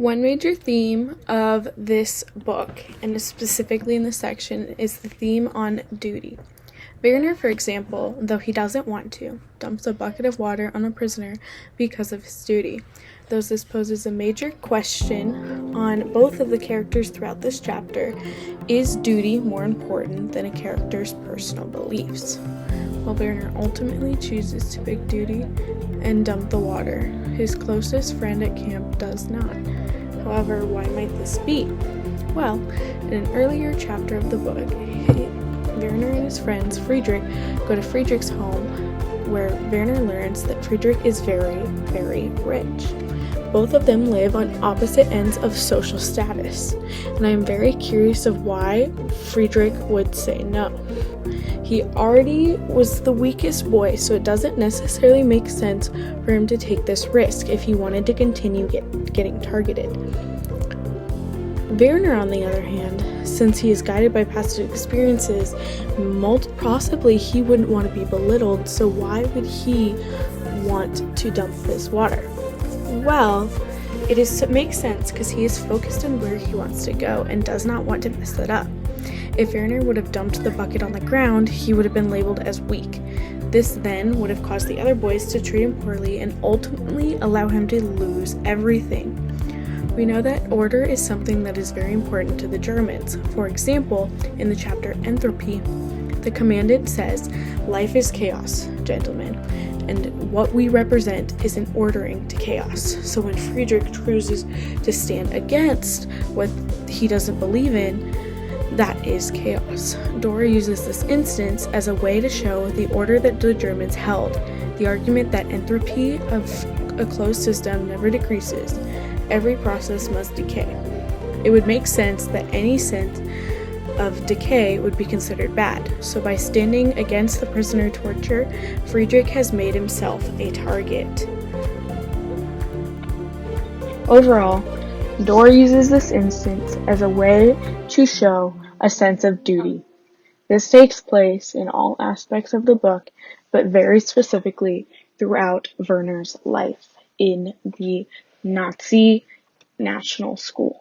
One major theme of this book, and specifically in this section, is the theme on duty. Werner, for example, though he doesn't want to, dumps a bucket of water on a prisoner because of his duty. Though this poses a major question on both of the characters throughout this chapter, is duty more important than a character's personal beliefs? While Werner ultimately chooses to pick duty and dump the water, his closest friend at camp does not. However, why might this be? Well, in an earlier chapter of the book, Werner and his friends Friedrich go to Friedrich's home, where Werner learns that Friedrich is very, very rich. Both of them live on opposite ends of social status, and I am very curious of why Friedrich would say no. He already was the weakest boy, so it doesn't necessarily make sense for him to take this risk if he wanted to continue getting targeted. Werner, on the other hand, since he is guided by past experiences, possibly he wouldn't want to be belittled, so why would he want to dump this water? Well, it makes sense because he is focused on where he wants to go and does not want to mess it up. If Werner would have dumped the bucket on the ground, he would have been labeled as weak. This then would have caused the other boys to treat him poorly and ultimately allow him to lose everything. We know that order is something that is very important to the Germans. For example, in the chapter Entropy, the commandant says, "Life is chaos, gentlemen, and what we represent is an ordering to chaos." So when Friedrich chooses to stand against what he doesn't believe in, that is chaos. Dora uses this instance as a way to show the order that the Germans held, the argument that entropy of a closed system never decreases. Every process must decay. It would make sense that any sense of decay would be considered bad. So by standing against the prisoner torture, Friedrich has made himself a target. Overall, Dora uses this instance as a way to show a sense of duty. This takes place in all aspects of the book, but very specifically throughout Werner's life in the Nazi National School.